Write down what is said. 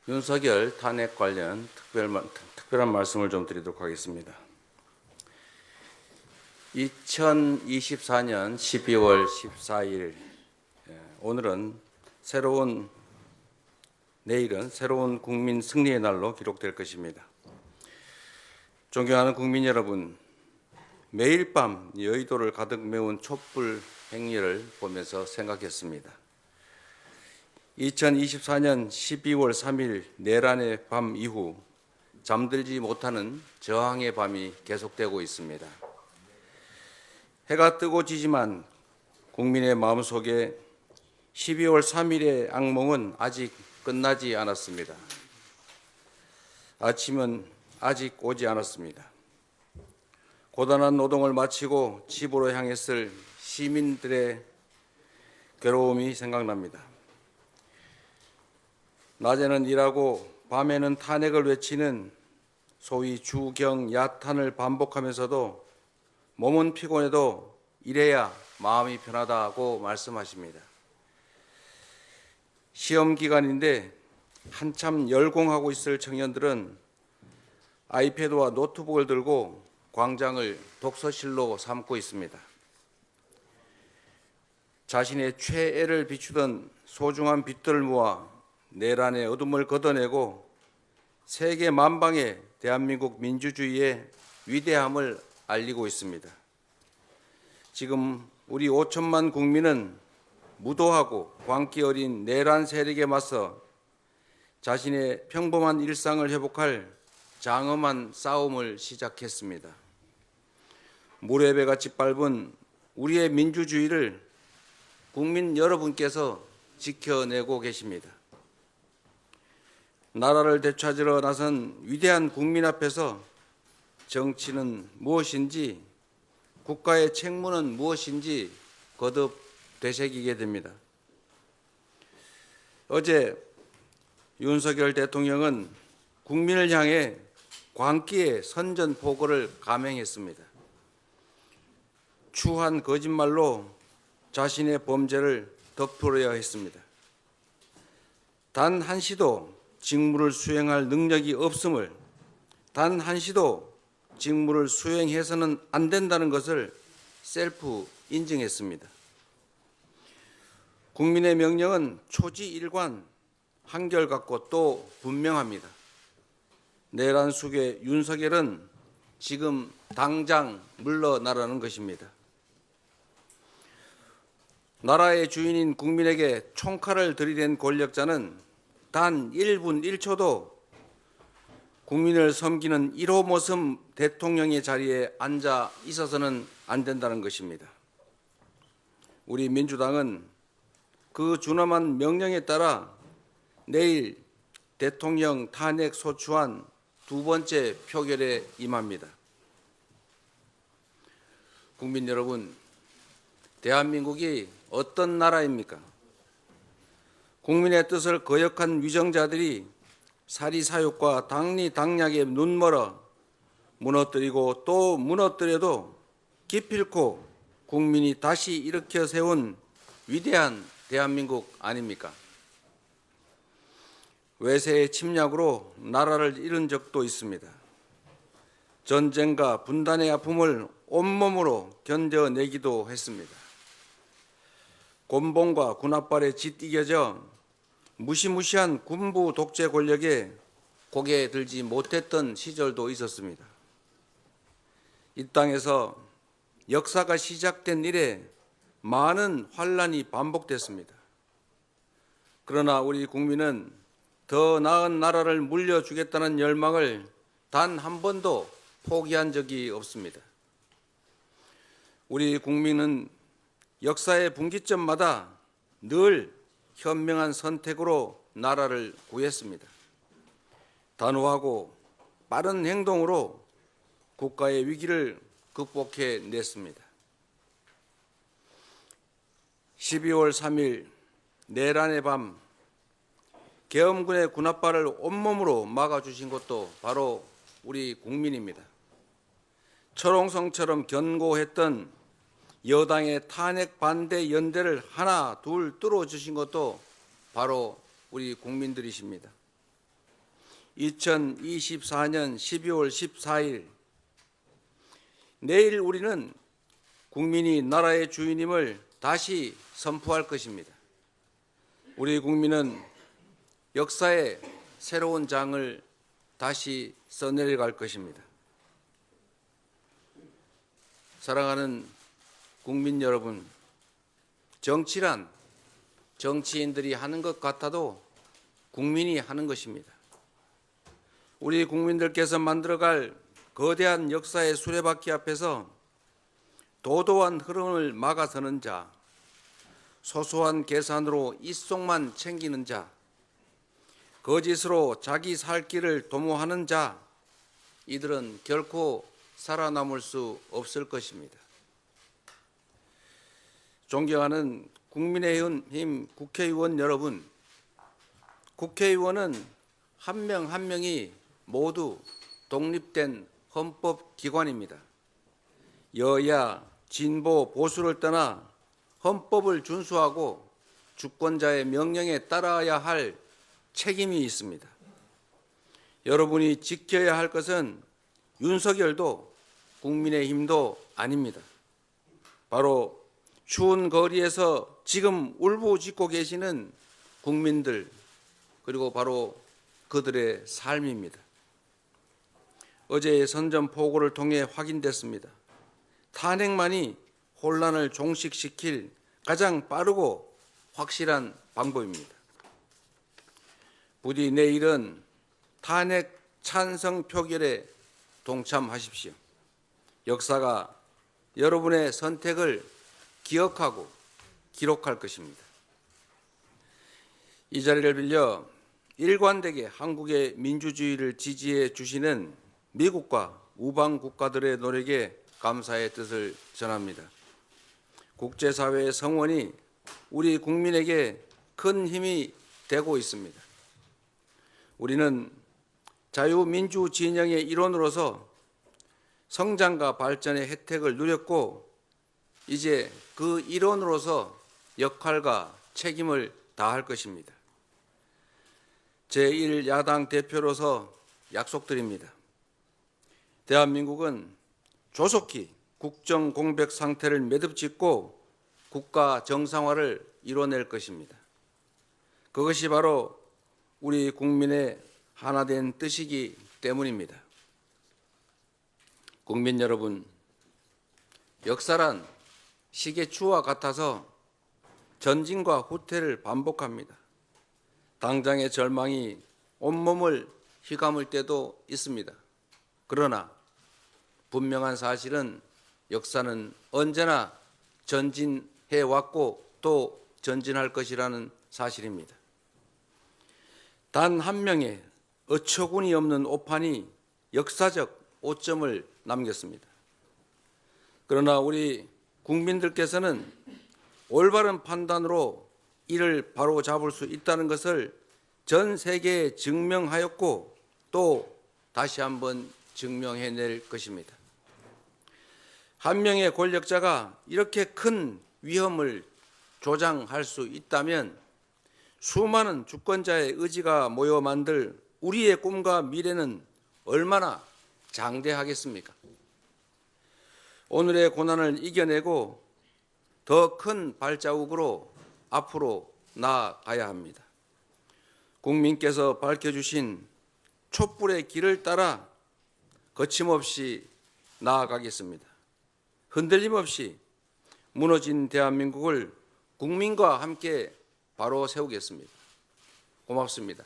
윤석열 탄핵 관련 특별한 말씀을 좀 드리도록 하겠습니다. 2024년 12월 14일, 내일은 새로운 국민 승리의 날로 기록될 것입니다. 존경하는 국민 여러분, 매일 밤 여의도를 가득 메운 촛불 행렬을 보면서 생각했습니다. 2024년 12월 3일 내란의 밤 이후 잠들지 못하는 저항의 밤이 계속되고 있습니다. 해가 뜨고 지지만 국민의 마음속에 12월 3일의 악몽은 아직 끝나지 않았습니다. 아침은 아직 오지 않았습니다. 고단한 노동을 마치고 집으로 향했을 시민들의 괴로움이 생각납니다. 낮에는 일하고 밤에는 탄핵을 외치는 소위 주경 야탄을 반복하면서도 몸은 피곤해도 이래야 마음이 편하다고 말씀하십니다. 시험 기간인데 한참 열공하고 있을 청년들은 아이패드와 노트북을 들고 광장을 독서실로 삼고 있습니다. 자신의 최애를 비추던 소중한 빛들을 모아 내란의 어둠을 걷어내고 세계 만방에 대한민국 민주주의의 위대함을 알리고 있습니다. 지금 우리 5천만 국민은 무도하고 광기 어린 내란 세력에 맞서 자신의 평범한 일상을 회복할 장엄한 싸움을 시작했습니다. 모래배같이 밟은 우리의 민주주의를 국민 여러분께서 지켜내고 계십니다. 나라를 되찾으러 나선 위대한 국민 앞에서 정치는 무엇인지, 국가의 책무는 무엇인지 거듭 되새기게 됩니다. 어제 윤석열 대통령은 국민을 향해 광기의 선전포고를 감행했습니다. 추한 거짓말로 자신의 범죄를 덮으려 했습니다. 단 한시도 직무를 수행할 능력이 없음을, 단 한시도 직무를 수행해서는 안 된다는 것을 셀프 인증했습니다. 국민의 명령은 초지일관, 한결같고 또 분명합니다. 내란 속의 윤석열은 지금 당장 물러나라는 것입니다. 나라의 주인인 국민에게 총칼을 들이댄 권력자는 단 1분 1초도 국민을 섬기는 1호 모습 대통령의 자리에 앉아 있어서는 안 된다는 것입니다. 우리 민주당은 그 준엄한 명령에 따라 내일 대통령 탄핵 소추안 두 번째 표결에 임합니다. 국민 여러분, 대한민국이 어떤 나라입니까? 국민의 뜻을 거역한 위정자들이 사리사욕과 당리당략에 눈멀어 무너뜨리고 또 무너뜨려도 기필코 국민이 다시 일으켜 세운 위대한 대한민국 아닙니까? 외세의 침략으로 나라를 잃은 적도 있습니다. 전쟁과 분단의 아픔을 온몸으로 견뎌내기도 했습니다. 곤봉과 군합발에 짓이겨져 무시무시한 군부 독재 권력에 고개 들지 못했던 시절도 있었습니다. 이 땅에서 역사가 시작된 이래 많은 환란이 반복됐습니다. 그러나 우리 국민은 더 나은 나라를 물려주겠다는 열망을 단 한 번도 포기한 적이 없습니다. 우리 국민은 역사의 분기점마다 늘 현명한 선택으로 나라를 구했습니다. 단호하고 빠른 행동으로 국가의 위기를 극복해냈습니다. 12월 3일 내란의 밤 계엄군의 군합발을 온몸으로 막아주신 것도 바로 우리 국민입니다. 철옹성처럼 견고했던 여당의 탄핵 반대 연대를 하나 둘 뚫어주신 것도 바로 우리 국민들이십니다. 2024년 12월 14일 내일 우리는 국민이 나라의 주인임을 다시 선포할 것입니다. 우리 국민은 역사의 새로운 장을 다시 써내려갈 것입니다. 사랑하는 국민 여러분, 정치란 정치인들이 하는 것 같아도 국민이 하는 것입니다. 우리 국민들께서 만들어갈 거대한 역사의 수레바퀴 앞에서 도도한 흐름을 막아서는 자, 소소한 계산으로 이속만 챙기는 자, 거짓으로 자기 살 길을 도모하는 자, 이들은 결코 살아남을 수 없을 것입니다. 존경하는 국민의힘 국회의원 여러분, 국회의원은 한 명 한 명이 모두 독립된 헌법기관입니다. 여야, 진보, 보수를 떠나 헌법을 준수하고 주권자의 명령에 따라야 할 책임이 있습니다. 여러분이 지켜야 할 것은 윤석열도 국민의힘도 아닙니다. 바로 추운 거리에서 지금 울부짖고 계시는 국민들, 그리고 바로 그들의 삶입니다. 어제의 선전포고를 통해 확인됐습니다. 탄핵만이 혼란을 종식시킬 가장 빠르고 확실한 방법입니다. 부디 내일은 탄핵 찬성 표결에 동참하십시오. 역사가 여러분의 선택을 기억하고 기록할 것입니다. 이 자리를 빌려 일관되게 한국의 민주주의를 지지해 주시는 미국과 우방 국가들의 노력에 감사의 뜻을 전합니다. 국제사회의 성원이 우리 국민에게 큰 힘이 되고 있습니다. 우리는 자유민주 진영의 일원으로서 성장과 발전의 혜택을 누렸고 이제 그 일원으로서 역할과 책임을 다할 것입니다. 제1야당 대표로서 약속드립니다. 대한민국은 조속히 국정 공백 상태를 매듭짓고 국가 정상화를 이뤄낼 것입니다. 그것이 바로 우리 국민의 하나된 뜻이기 때문입니다. 국민 여러분, 역사란 시계추와 같아서 전진과 후퇴를 반복합니다. 당장의 절망이 온몸을 휘감을 때도 있습니다. 그러나 분명한 사실은 역사는 언제나 전진해 왔고 또 전진할 것이라는 사실입니다. 단 한 명의 어처구니 없는 오판이 역사적 오점을 남겼습니다. 그러나 우리 국민들께서는 올바른 판단으로 이를 바로잡을 수 있다는 것을 전 세계에 증명하였고 또 다시 한번 증명해낼 것입니다. 한 명의 권력자가 이렇게 큰 위험을 조장할 수 있다면 수많은 주권자의 의지가 모여 만들 우리의 꿈과 미래는 얼마나 장대하겠습니까? 오늘의 고난을 이겨내고 더 큰 발자국으로 앞으로 나아가야 합니다. 국민께서 밝혀주신 촛불의 길을 따라 거침없이 나아가겠습니다. 흔들림 없이 무너진 대한민국을 국민과 함께 바로 세우겠습니다. 고맙습니다.